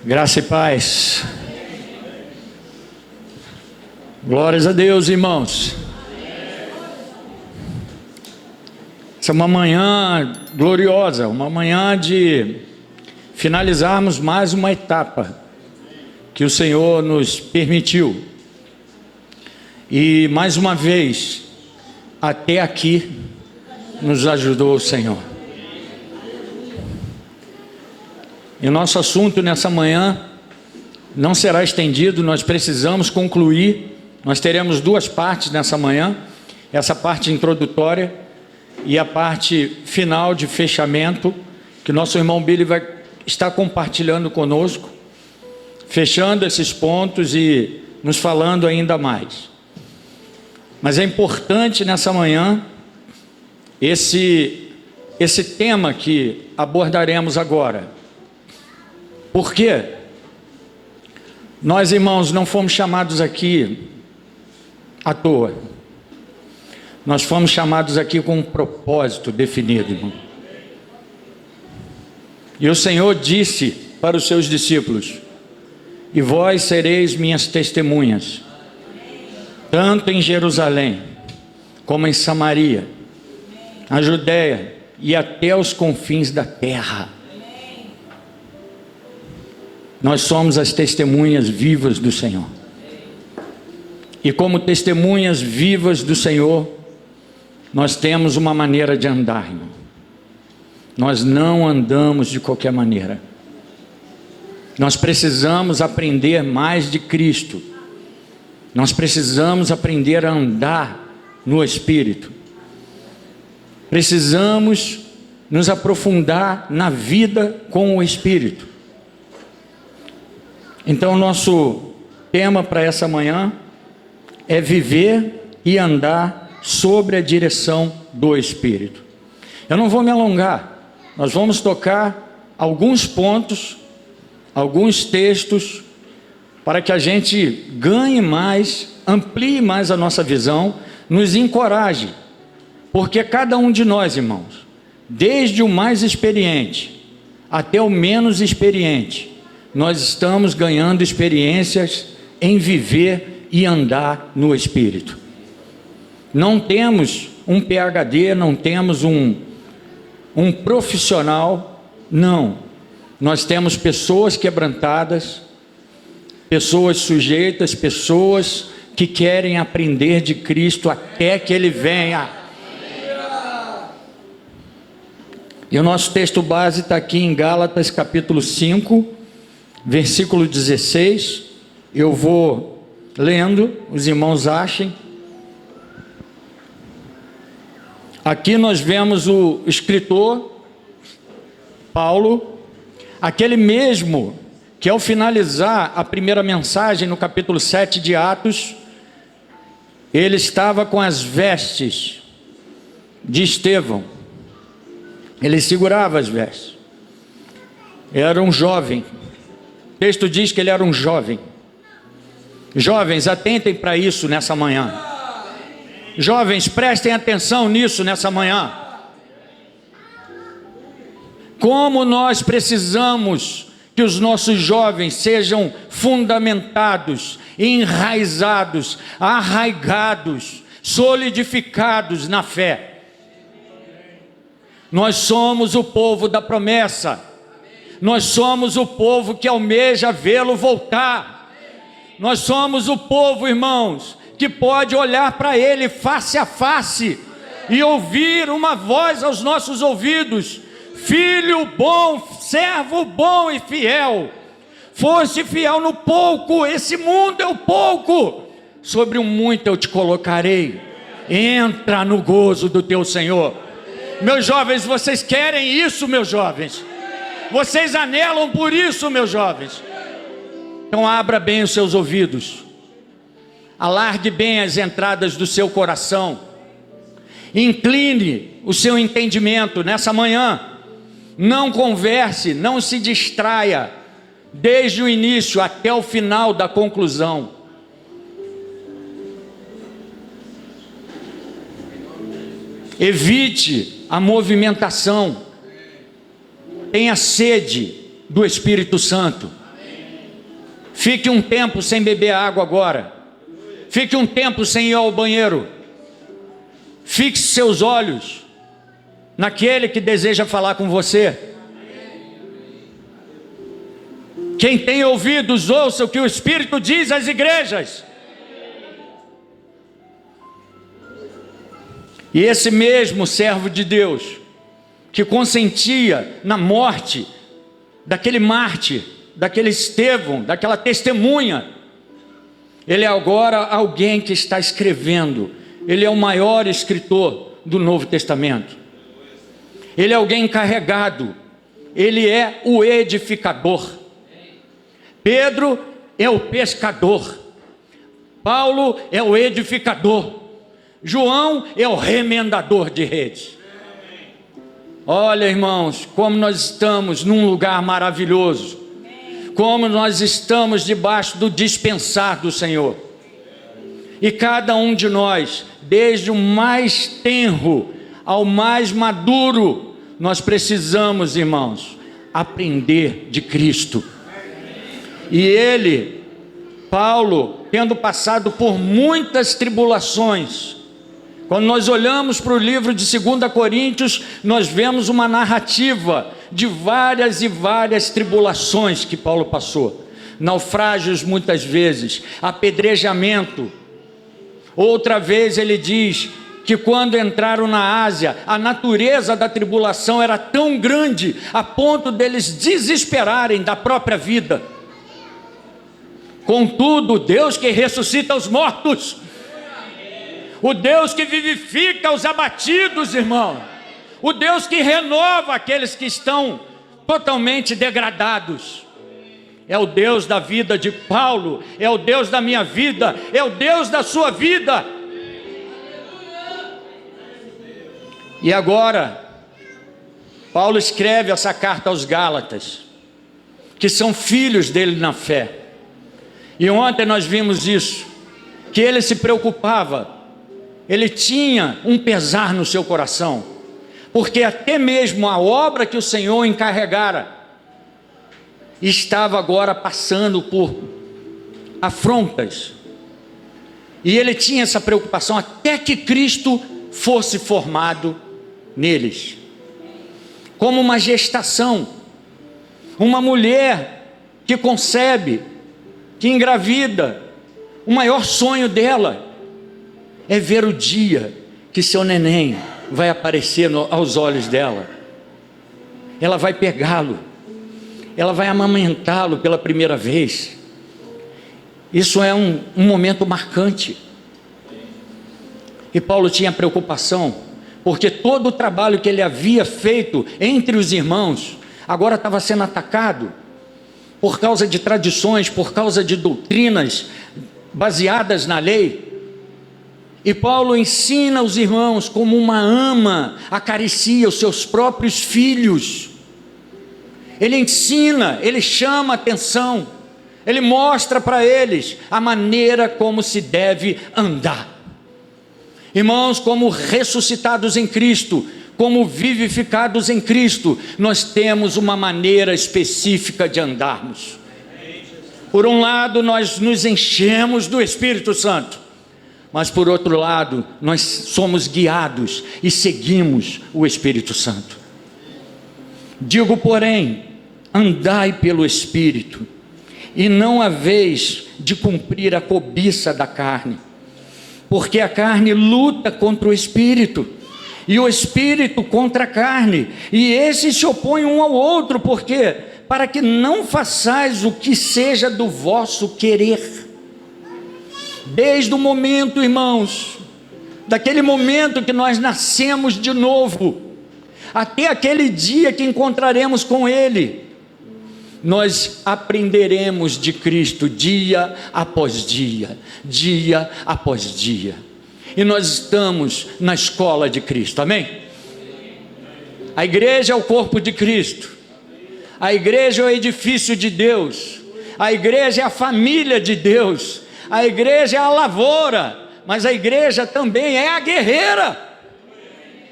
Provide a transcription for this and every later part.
Graça e paz. Glórias a Deus, irmãos. Essa é uma manhã gloriosa, uma manhã de finalizarmos mais uma etapa que o Senhor nos permitiu. E mais uma vez, até aqui, nos ajudou o Senhor. E o nosso assunto nessa manhã não será estendido, nós precisamos concluir. Nós teremos duas partes nessa manhã, essa parte introdutória e a parte final de fechamento, que nosso irmão Billy vai estar compartilhando conosco, fechando esses pontos e nos falando ainda mais. Mas é importante nessa manhã esse tema que abordaremos agora. Por quê? Nós, irmãos, não fomos chamados aqui à toa. Nós fomos chamados aqui com um propósito definido, irmão. E o Senhor disse para os seus discípulos: e vós sereis minhas testemunhas, tanto em Jerusalém, como em Samaria, a Judéia e até os confins da terra. Nós somos as testemunhas vivas do Senhor. E como testemunhas vivas do Senhor, nós temos uma maneira de andar, irmão. Nós não andamos de qualquer maneira. Nós precisamos aprender mais de Cristo. Nós precisamos aprender a andar no Espírito. Precisamos nos aprofundar na vida com o Espírito. Então, nosso tema para essa manhã é viver e andar sobre a direção do Espírito. Eu não vou me alongar, nós vamos tocar alguns pontos, alguns textos, para que a gente ganhe mais, amplie mais a nossa visão, nos encoraje, porque cada um de nós, irmãos, desde o mais experiente até o menos experiente, nós estamos ganhando experiências em viver e andar no Espírito. Não temos um PhD, não temos um profissional, não. Nós temos pessoas quebrantadas, pessoas sujeitas, pessoas que querem aprender de Cristo até que Ele venha. E o nosso texto base está aqui em Gálatas capítulo 5, versículo 16, eu vou lendo, os irmãos achem. Aqui nós vemos o escritor, Paulo, aquele mesmo que ao finalizar a primeira mensagem no capítulo 7 de Atos, ele estava com as vestes de Estevão, ele segurava as vestes, era um jovem. O texto diz que ele era um jovem. Jovens, atentem para isso nessa manhã. Jovens, prestem atenção nisso nessa manhã. Como nós precisamos que os nossos jovens sejam fundamentados, enraizados, arraigados, solidificados na fé. Nós somos o povo da promessa. Nós somos o povo que almeja vê-lo voltar. Nós somos o povo, irmãos, que pode olhar para Ele face a face e ouvir uma voz aos nossos ouvidos: filho bom, servo bom e fiel, foste fiel no pouco, esse mundo é o pouco, sobre o muito eu te colocarei, entra no gozo do teu Senhor. Meus jovens, vocês querem isso, meus jovens? Vocês anelam por isso, meus jovens? Então abra bem os seus ouvidos, alargue bem as entradas do seu coração, incline o seu entendimento nessa manhã. Não converse, não se distraia, desde o início até o final da conclusão. Evite a movimentação. Tenha sede do Espírito Santo. Fique um tempo sem beber água agora. Fique um tempo sem ir ao banheiro. Fixe seus olhos naquele que deseja falar com você. Quem tem ouvidos, ouça o que o Espírito diz às igrejas. E esse mesmo servo de Deus, que consentia na morte daquele mártir, daquele Estevão, daquela testemunha, ele é agora alguém que está escrevendo. Ele é o maior escritor do Novo Testamento. Ele é alguém encarregado. Ele é o edificador. Pedro é o pescador. Paulo é o edificador. João é o remendador de redes. Olha, irmãos, como nós estamos num lugar maravilhoso. Como nós estamos debaixo do dispensar do Senhor. E cada um de nós, desde o mais tenro ao mais maduro, nós precisamos, irmãos, aprender de Cristo. E ele, Paulo, tendo passado por muitas tribulações, quando nós olhamos para o livro de 2 Coríntios, nós vemos uma narrativa de várias e várias tribulações que Paulo passou. Naufrágios muitas vezes, apedrejamento. Outra vez ele diz que quando entraram na Ásia, a natureza da tribulação era tão grande, a ponto deles desesperarem da própria vida. Contudo, Deus que ressuscita os mortos, o Deus que vivifica os abatidos, irmão, o Deus que renova aqueles que estão totalmente degradados, é o Deus da vida de Paulo, é o Deus da minha vida, é o Deus da sua vida. E agora, Paulo escreve essa carta aos Gálatas, que são filhos dele na fé. E ontem nós vimos isso, que ele se preocupava, ele tinha um pesar no seu coração, porque até mesmo a obra que o Senhor encarregara, estava agora passando por afrontas, e ele tinha essa preocupação até que Cristo fosse formado neles, como uma gestação, uma mulher que concebe, que engravida, o maior sonho dela é ver o dia que seu neném vai aparecer aos olhos dela. Ela vai pegá-lo, ela vai amamentá-lo pela primeira vez. Isso é um momento marcante. E Paulo tinha preocupação, porque todo o trabalho que ele havia feito entre os irmãos, agora estava sendo atacado, por causa de tradições, por causa de doutrinas baseadas na lei. E Paulo ensina os irmãos como uma ama acaricia os seus próprios filhos. Ele ensina, ele chama atenção, ele mostra para eles a maneira como se deve andar. Irmãos, como ressuscitados em Cristo, como vivificados em Cristo, nós temos uma maneira específica de andarmos. Por um lado, nós nos enchemos do Espírito Santo, mas por outro lado, nós somos guiados e seguimos o Espírito Santo. Digo, porém, andai pelo Espírito, e não haveis de cumprir a cobiça da carne, porque a carne luta contra o Espírito, e o Espírito contra a carne, e esses se opõem um ao outro, porque para que não façais o que seja do vosso querer. Desde o momento, irmãos, daquele momento que nós nascemos de novo, até aquele dia que encontraremos com Ele, nós aprenderemos de Cristo dia após dia, dia após dia. E nós estamos na escola de Cristo, amém? A igreja é o corpo de Cristo, a igreja é o edifício de Deus, a igreja é a família de Deus, a igreja é a lavoura, mas a igreja também é a guerreira.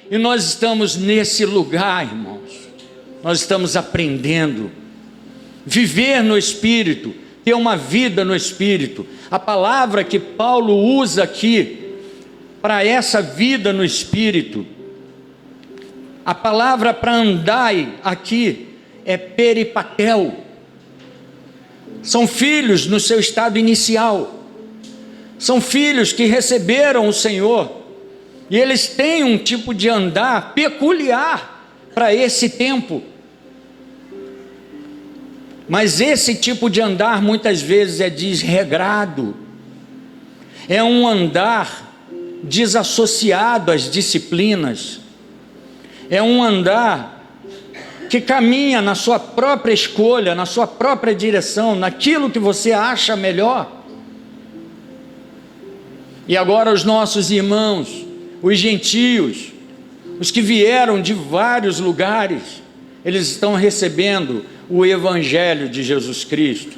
E nós estamos nesse lugar, irmãos, nós estamos aprendendo, viver no Espírito, ter uma vida no Espírito. A palavra que Paulo usa aqui para essa vida no Espírito, a palavra para andar aqui é peripatel. São filhos no seu estado inicial, são filhos que receberam o Senhor, e eles têm um tipo de andar peculiar para esse tempo. Mas esse tipo de andar muitas vezes é desregrado, é um andar desassociado às disciplinas, é um andar que caminha na sua própria escolha, na sua própria direção, naquilo que você acha melhor. E agora os nossos irmãos, os gentios, os que vieram de vários lugares, eles estão recebendo o Evangelho de Jesus Cristo.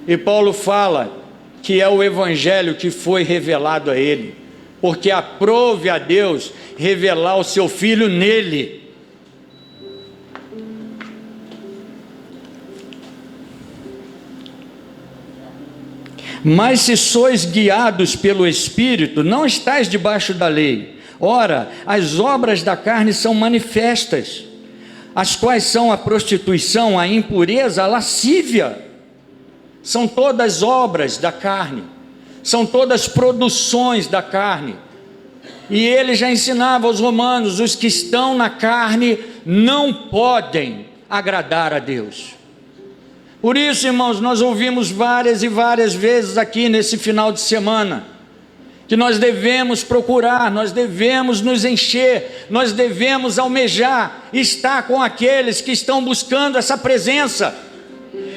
E Paulo fala que é o Evangelho que foi revelado a ele, porque aprove a Deus revelar o seu Filho nele. Mas se sois guiados pelo Espírito, não estáis debaixo da lei. Ora, as obras da carne são manifestas, as quais são a prostituição, a impureza, a lascívia. São todas obras da carne, são todas produções da carne. E ele já ensinava aos romanos: os que estão na carne não podem agradar a Deus. Por isso, irmãos, nós ouvimos várias e várias vezes aqui nesse final de semana, que nós devemos procurar, nós devemos nos encher, nós devemos almejar estar com aqueles que estão buscando essa presença,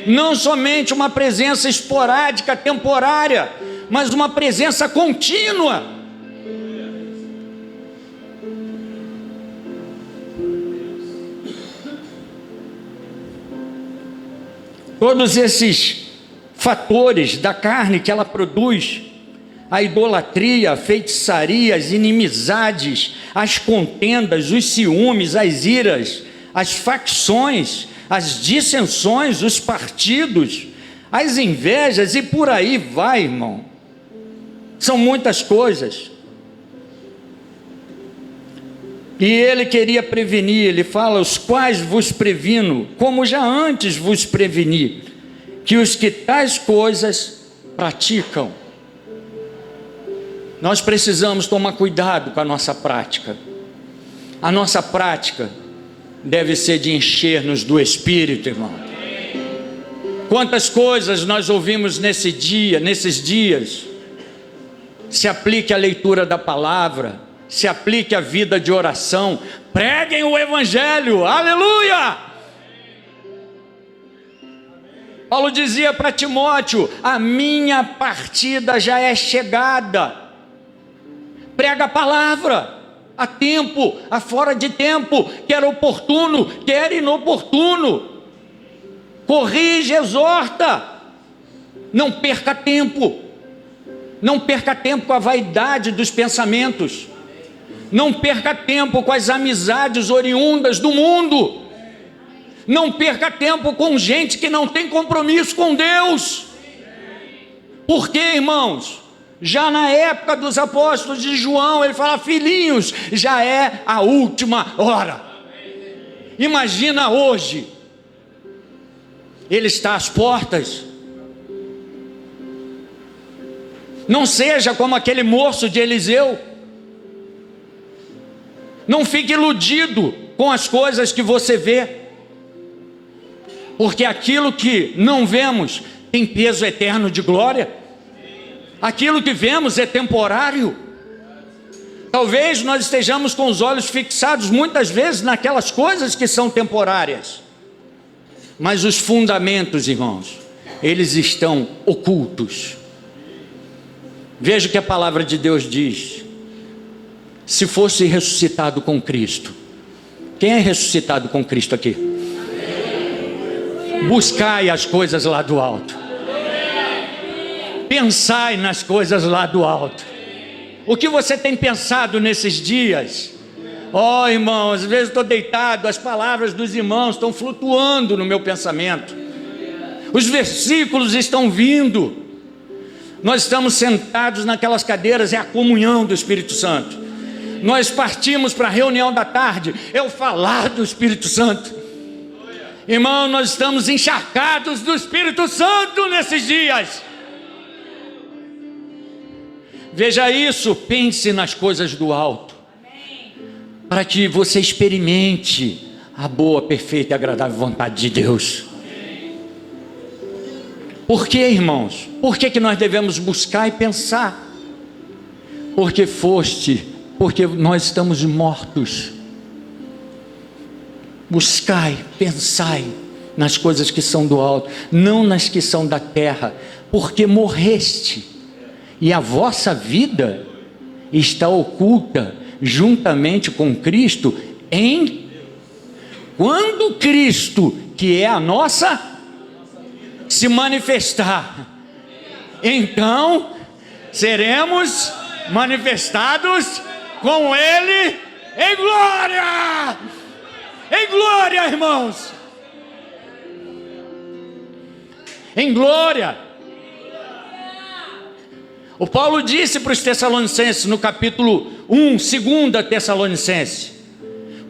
não somente uma presença esporádica, temporária, mas uma presença contínua. Todos esses fatores da carne que ela produz, a idolatria, a feitiçaria, as inimizades, as contendas, os ciúmes, as iras, as facções, as dissensões, os partidos, as invejas e por aí vai, irmão. São muitas coisas. E ele queria prevenir, ele fala: os quais vos previno, como já antes vos preveni, que os que tais coisas praticam. Nós precisamos tomar cuidado com a nossa prática. A nossa prática deve ser de encher-nos do Espírito, irmão. Quantas coisas nós ouvimos nesses dias. Se aplique a leitura da palavra, se aplique a vida de oração, preguem o Evangelho, aleluia! Paulo dizia para Timóteo: a minha partida já é chegada. Prega a palavra, a tempo, a fora de tempo, quer oportuno, quer inoportuno. Corrige, exorta, não perca tempo. Não perca tempo com a vaidade dos pensamentos. Não perca tempo com as amizades oriundas do mundo. Não perca tempo com gente que não tem compromisso com Deus. Por quê, irmãos? Já na época dos apóstolos de João, ele fala: filhinhos, já é a última hora. Imagina hoje, ele está às portas. Não seja como aquele moço de Eliseu. Não fique iludido com as coisas que você vê, porque aquilo que não vemos tem peso eterno de glória. Aquilo que vemos é temporário. Talvez nós estejamos com os olhos fixados muitas vezes naquelas coisas que são temporárias, mas os fundamentos, irmãos, eles estão ocultos. Veja o que a palavra de Deus diz: se fosse ressuscitado com Cristo. Quem é ressuscitado com Cristo aqui? Buscai as coisas lá do alto. Pensai nas coisas lá do alto. O que você tem pensado nesses dias? Oh, irmãos, às vezes estou deitado, as palavras dos irmãos estão flutuando no meu pensamento. Os versículos estão vindo. Nós estamos sentados naquelas cadeiras, é a comunhão do Espírito Santo. Nós partimos para a reunião da tarde, é o falar do Espírito Santo. Irmão, nós estamos encharcados do Espírito Santo nesses dias. Veja isso, pense nas coisas do alto, para que você experimente a boa, perfeita e agradável vontade de Deus. Por que, irmãos? Por que nós devemos buscar e pensar? Porque nós estamos mortos. Buscai, pensai nas coisas que são do alto, não nas que são da terra, porque morreste, e a vossa vida está oculta juntamente com Cristo quando Cristo, que é a nossa, se manifestar, então seremos manifestados com Ele em glória. Em glória, irmãos. Em glória. O Paulo disse para os Tessalonicenses no capítulo 1, 2 Tessalonicenses: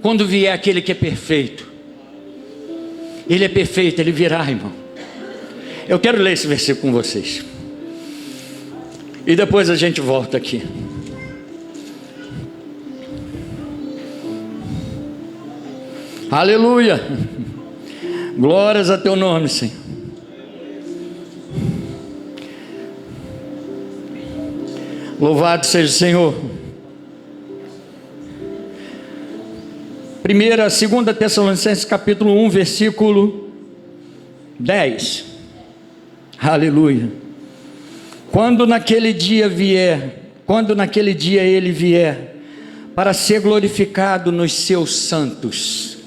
quando vier aquele que é perfeito, ele é perfeito, ele virá, irmão. Eu quero ler esse versículo com vocês, e depois a gente volta aqui. Aleluia. Glórias a teu nome, Senhor. Louvado seja o Senhor. 2 Tessalonicenses capítulo 1, versículo 10. Aleluia. Quando naquele dia ele vier para ser glorificado nos seus santos.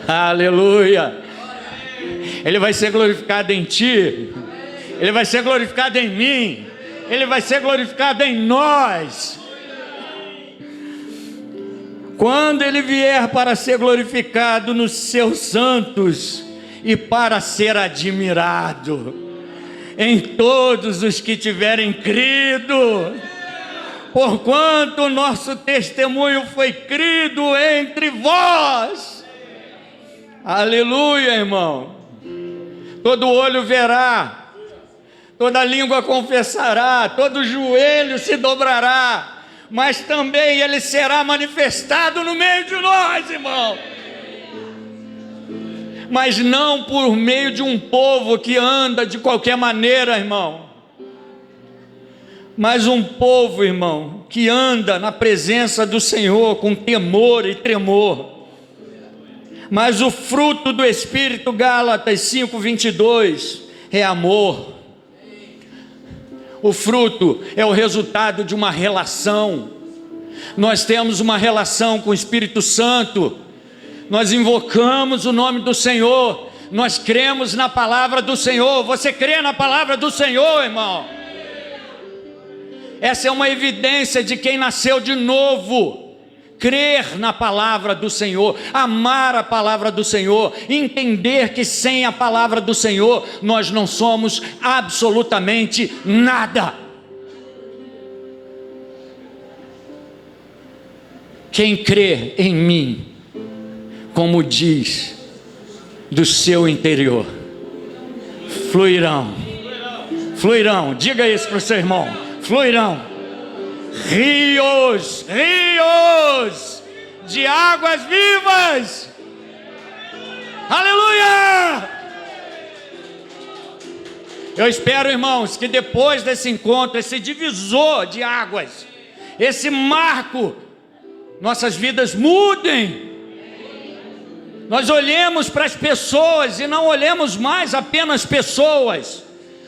Aleluia. Ele vai ser glorificado em ti. Ele vai ser glorificado em mim. Ele vai ser glorificado em nós. Quando ele vier para ser glorificado nos seus santos e para ser admirado em todos os que tiverem crido, porquanto o nosso testemunho foi crido entre vós. Aleluia, irmão. Todo olho verá, toda língua confessará, todo joelho se dobrará, mas também ele será manifestado no meio de nós, irmão. Mas não por meio de um povo que anda de qualquer maneira, irmão, mas um povo, irmão, que anda na presença do Senhor com temor e tremor. Mas o fruto do Espírito, Gálatas 5:22, é amor. O fruto é o resultado de uma relação. Nós temos uma relação com o Espírito Santo. Nós invocamos o nome do Senhor. Nós cremos na palavra do Senhor. Você crê na palavra do Senhor, irmão? Essa é uma evidência de quem nasceu de novo. Crer na palavra do Senhor, amar a palavra do Senhor, entender que sem a palavra do Senhor nós não somos absolutamente nada. Quem crê em mim, como diz, do seu interior fluirão, diga isso para o seu irmão, fluirão rios de águas vivas. Aleluia! Eu espero, irmãos, que depois desse encontro, esse divisor de águas, esse marco, nossas vidas mudem. Nós olhemos para as pessoas e não olhemos mais apenas pessoas,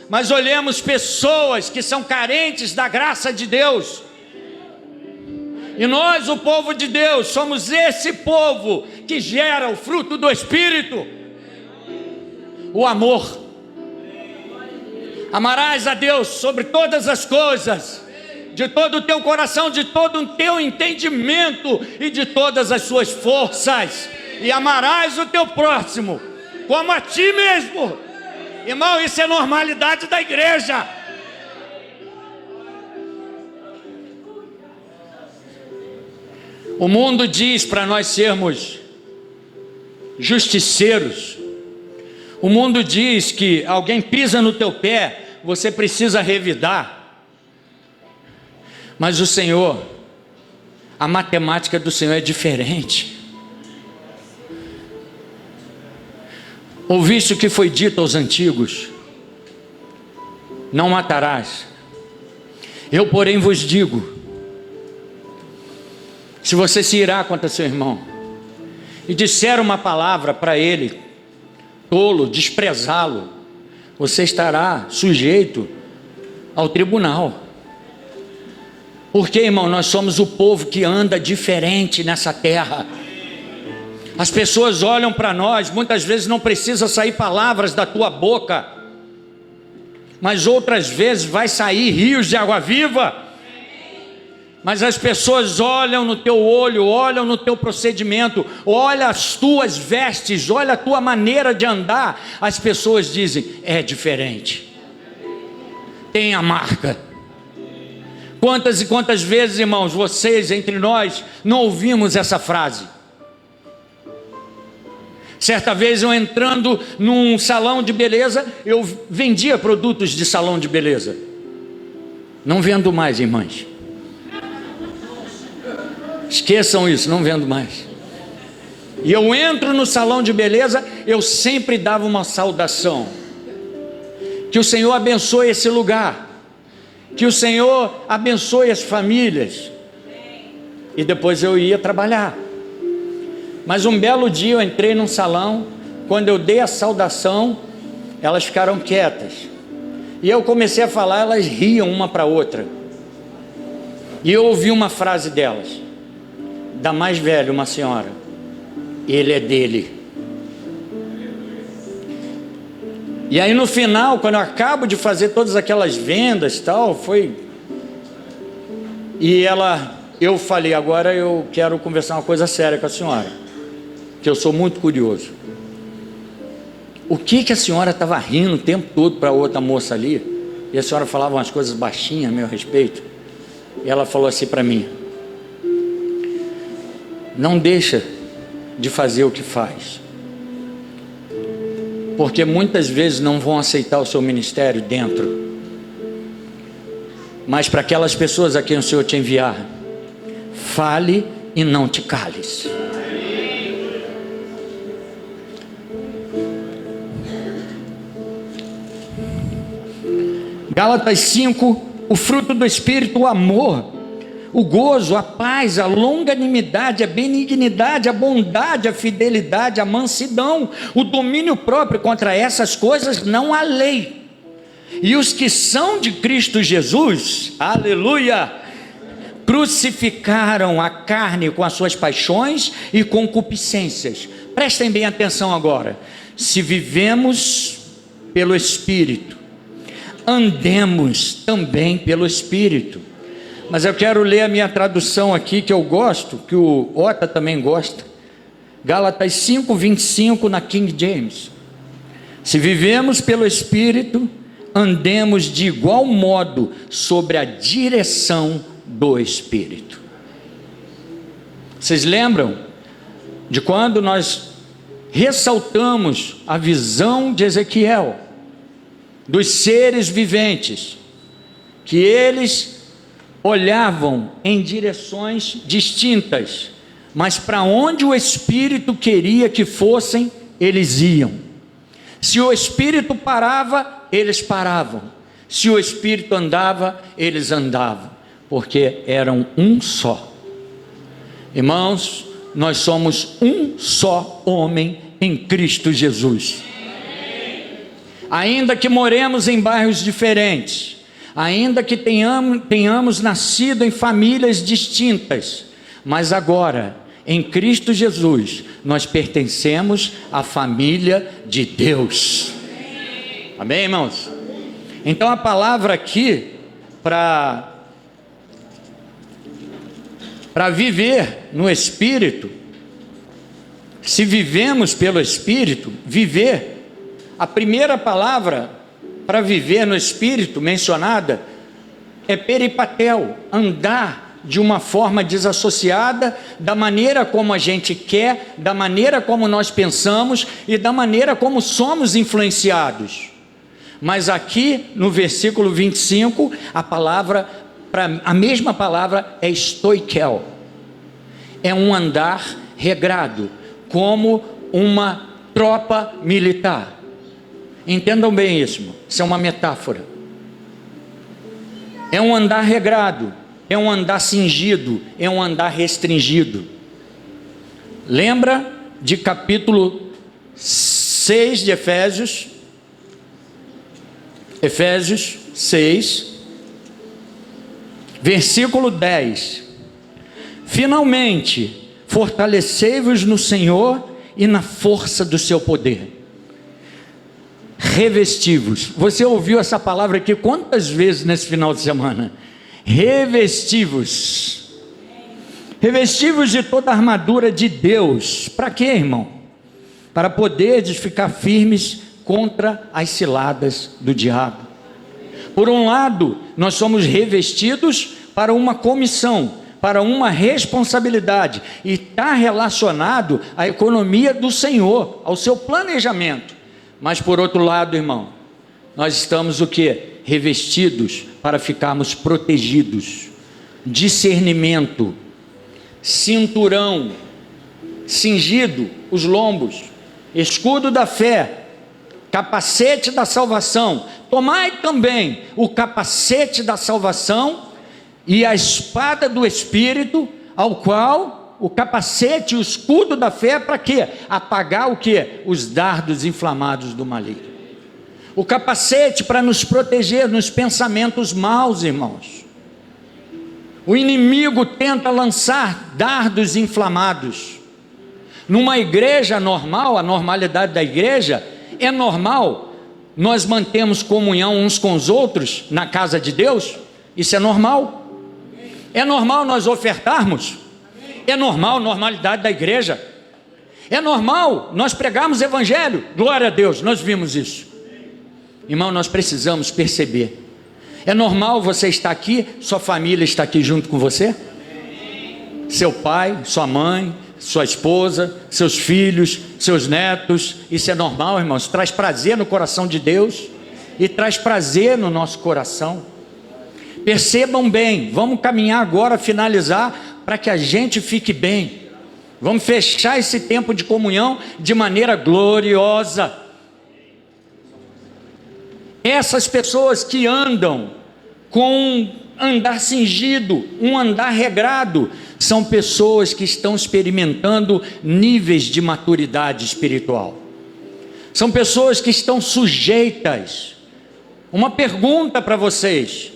mas olhemos pessoas que são carentes da graça de Deus. E nós, o povo de Deus, somos esse povo que gera o fruto do Espírito, o amor. Amarás a Deus sobre todas as coisas, de todo o teu coração, de todo o teu entendimento e de todas as suas forças. E amarás o teu próximo como a ti mesmo. Irmão, isso é normalidade da igreja. O mundo diz para nós sermos justiceiros. O mundo diz que alguém pisa no teu pé, você precisa revidar. Mas o Senhor, a matemática do Senhor é diferente. Ouviste o que foi dito aos antigos: não matarás. Eu, porém, vos digo: se você se irá contra seu irmão e disser uma palavra para ele, tolo, desprezá-lo, você estará sujeito ao tribunal. Porque, irmão, nós somos o povo que anda diferente nessa terra. As pessoas olham para nós, muitas vezes não precisa sair palavras da tua boca, mas outras vezes vai sair rios de água viva. Mas as pessoas olham no teu olho, olham no teu procedimento, olham as tuas vestes, olham a tua maneira de andar. As pessoas dizem: é diferente, tem a marca. Quantas e quantas vezes, irmãos, vocês entre nós não ouvimos essa frase? Certa vez eu entrando num salão de beleza, eu vendia produtos de salão de beleza. Não vendo mais, irmãs. Esqueçam isso, não vendo mais. E eu entro no salão de beleza, eu sempre dava uma saudação: que o Senhor abençoe esse lugar, que o Senhor abençoe as famílias. E depois eu ia trabalhar. Mas um belo dia eu entrei num salão, quando eu dei a saudação, elas ficaram quietas. E eu comecei a falar, elas riam uma para a outra. E eu ouvi uma frase delas, da mais velha, uma senhora: ele é dele. E aí no final, quando eu acabo de fazer todas aquelas vendas e tal, eu falei: agora eu quero conversar uma coisa séria com a senhora, que eu sou muito curioso. O que a senhora estava rindo o tempo todo para a outra moça ali? E a senhora falava umas coisas baixinhas a meu respeito. E ela falou assim para mim: não deixa de fazer o que faz, porque muitas vezes não vão aceitar o seu ministério dentro, mas para aquelas pessoas a quem o Senhor te enviar, fale e não te cales. Gálatas 5, o fruto do Espírito: o amor, o gozo, a paz, a longanimidade, a benignidade, a bondade, a fidelidade, a mansidão, o domínio próprio. Contra essas coisas não há lei. E os que são de Cristo Jesus, aleluia, crucificaram a carne com as suas paixões e concupiscências. Prestem bem atenção agora. Se vivemos pelo Espírito, andemos também pelo Espírito. Mas eu quero ler a minha tradução aqui, que eu gosto, que o Ota também gosta. Gálatas 5, 25 na King James. Se vivemos pelo Espírito, andemos de igual modo sobre a direção do Espírito. Vocês lembram de quando nós ressaltamos a visão de Ezequiel, dos seres viventes, que eles olhavam em direções distintas, mas para onde o Espírito queria que fossem, eles iam. Se o Espírito parava, eles paravam. Se o Espírito andava, eles andavam, porque eram um só. Irmãos, nós somos um só homem em Cristo Jesus. Ainda que moremos em bairros diferentes, ainda que tenhamos nascido em famílias distintas, mas agora, em Cristo Jesus, nós pertencemos à família de Deus. Amém, irmãos? Então a palavra aqui, para viver no Espírito, se vivemos pelo Espírito, viver A primeira palavra para viver no Espírito mencionada é peripatel, andar de uma forma desassociada da maneira como a gente quer, da maneira como nós pensamos e da maneira como somos influenciados. Mas aqui no versículo 25, a mesma palavra é stoikel. É um andar regrado, como uma tropa militar. Entendam bem isso é uma metáfora. É um andar regrado, é um andar cingido, é um andar restringido. Lembra de capítulo 6 de Efésios? Efésios 6, versículo 10. Finalmente, fortalecei-vos no Senhor e na força do seu poder. Revesti-vos. Você ouviu essa palavra aqui quantas vezes nesse final de semana? Revesti-vos. Revesti-vos de toda a armadura de Deus. Para quê, irmão? Para poderes ficar firmes contra as ciladas do diabo. Por um lado, nós somos revestidos para uma comissão, para uma responsabilidade, e está relacionado à economia do Senhor, ao seu planejamento. Mas por outro lado, irmão, nós estamos o quê? Revestidos para ficarmos protegidos. Discernimento, cinturão, cingido os lombos, escudo da fé, capacete da salvação. Tomai também o capacete da salvação e a espada do Espírito, ao qual o capacete, o escudo da fé é para quê? Apagar o quê? Os dardos inflamados do maligno. O capacete para nos proteger nos pensamentos maus, irmãos. O inimigo tenta lançar dardos inflamados. Numa igreja normal, a normalidade da igreja, é normal nós mantemos comunhão uns com os outros na casa de Deus? Isso é normal. É normal nós ofertarmos? É normal, normalidade da igreja. É normal nós pregarmos evangelho. Glória a Deus, nós vimos isso. Irmão, nós precisamos perceber. É normal você estar aqui, sua família está aqui junto com você? Seu pai, sua mãe, sua esposa, seus filhos, seus netos. Isso é normal, irmãos. Traz prazer no coração de Deus e traz prazer no nosso coração. Percebam bem, vamos caminhar agora, finalizar, para que a gente fique bem. Vamos fechar esse tempo de comunhão de maneira gloriosa. Essas pessoas que andam com um andar cingido, um andar regrado, são pessoas que estão experimentando níveis de maturidade espiritual. São pessoas que estão sujeitas. Uma pergunta para vocês: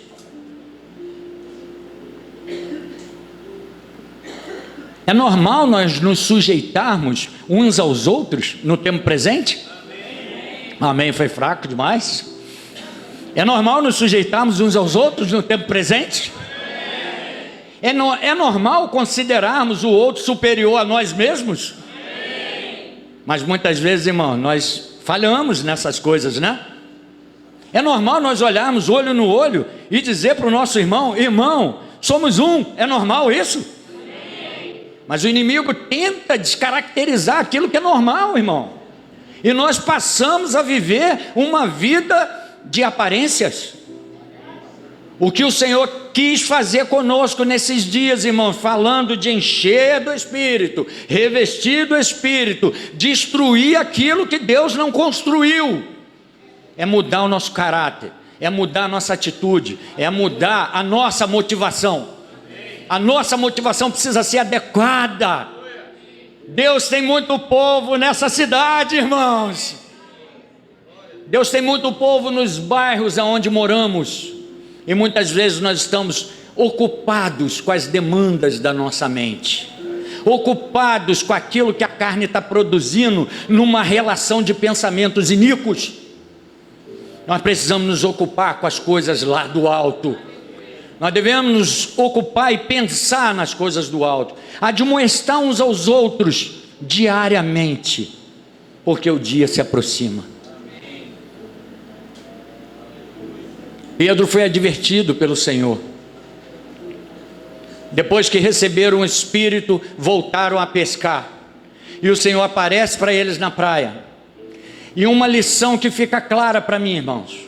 é normal nós nos sujeitarmos uns aos outros no tempo presente? Amém. Amém, foi fraco demais. É normal nos sujeitarmos uns aos outros no tempo presente? É normal considerarmos o outro superior a nós mesmos? Mas muitas vezes, irmão, nós falhamos nessas coisas, né? É normal nós olharmos olho no olho e dizer para o nosso irmão: irmão, somos um. É normal isso? Mas o inimigo tenta descaracterizar aquilo que é normal, irmão. E nós passamos a viver uma vida de aparências. O que o Senhor quis fazer conosco nesses dias, irmãos, falando de encher do Espírito, revestir do Espírito, destruir aquilo que Deus não construiu, é mudar o nosso caráter, é mudar a nossa atitude, é mudar a nossa motivação. A nossa motivação precisa ser adequada. Deus tem muito povo nessa cidade, irmãos. Deus tem muito povo nos bairros onde moramos. E muitas vezes nós estamos ocupados com as demandas da nossa mente, ocupados com aquilo que a carne está produzindo numa relação de pensamentos iníquos. Nós precisamos nos ocupar com as coisas lá do alto. Nós devemos nos ocupar e pensar nas coisas do alto, admoestar uns aos outros diariamente, porque o dia se aproxima. Pedro foi advertido pelo Senhor. Depois que receberam o Espírito, voltaram a pescar. E o Senhor aparece para eles na praia. E uma lição que fica clara para mim, irmãos.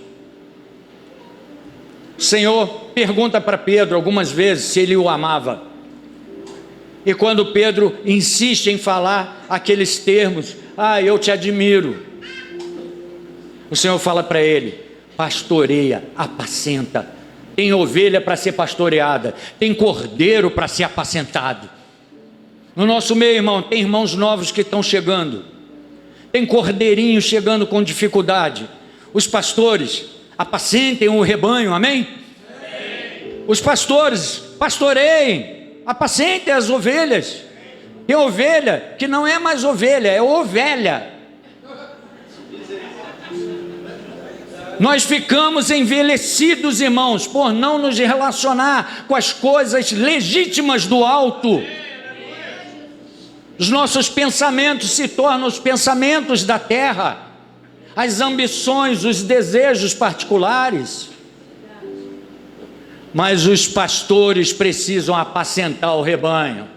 O Senhor pergunta para Pedro algumas vezes se ele o amava. E quando Pedro insiste em falar aqueles termos, eu te admiro, o Senhor fala para ele: pastoreia, apacenta. Tem ovelha para ser pastoreada, tem cordeiro para ser apacentado. No nosso meio, irmão, tem irmãos novos que estão chegando, tem cordeirinhos chegando com dificuldade. Os pastores, apacentem o rebanho, amém? Os pastores, pastoreiem, apacentem as ovelhas. Tem ovelha que não é mais ovelha, é ovelha. Nós ficamos envelhecidos, irmãos, por não nos relacionar com as coisas legítimas do alto. Os nossos pensamentos se tornam os pensamentos da terra, as ambições, os desejos particulares. Mas os pastores precisam apacentar o rebanho.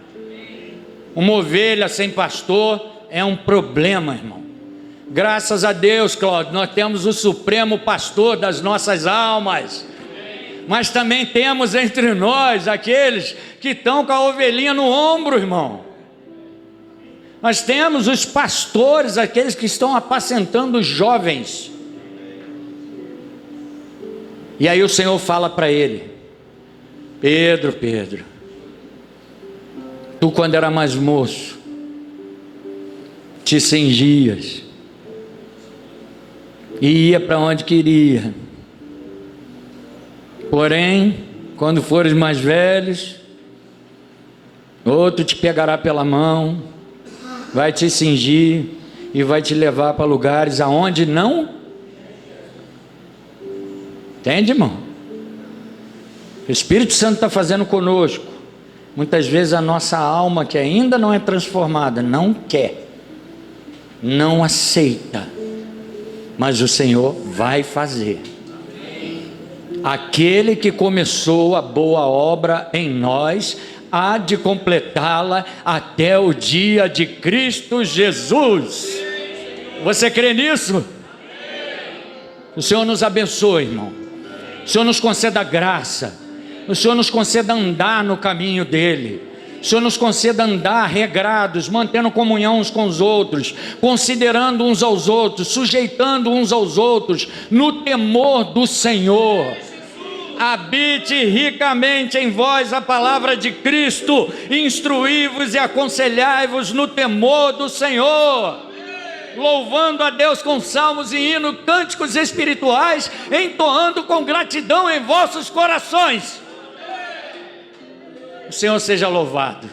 Uma ovelha sem pastor é um problema, irmão. Graças a Deus, Cláudio, nós temos o supremo pastor das nossas almas. Mas também temos entre nós aqueles que estão com a ovelhinha no ombro, irmão. Nós temos os pastores, aqueles que estão apacentando os jovens. E aí o Senhor fala para ele: Pedro, tu quando era mais moço, te cingias e ia para onde queria. Porém, quando fores mais velhos, outro te pegará pela mão, vai te cingir e vai te levar para lugares aonde não. Entende, irmão? O Espírito Santo está fazendo conosco. Muitas vezes a nossa alma, que ainda não é transformada, não quer, não aceita, mas o Senhor vai fazer. Aquele que começou a boa obra em nós há de completá-la até o dia de Cristo Jesus. Você crê nisso? O Senhor nos abençoe, irmão. O Senhor nos conceda graça. O Senhor nos conceda andar no caminho dele. O Senhor nos conceda andar regrados, mantendo comunhão uns com os outros, considerando uns aos outros, sujeitando uns aos outros, no temor do Senhor. Habite ricamente em vós a palavra de Cristo, instruí-vos e aconselhai-vos no temor do Senhor, louvando a Deus com salmos e hinos, cânticos espirituais, entoando com gratidão em vossos corações. O Senhor seja louvado.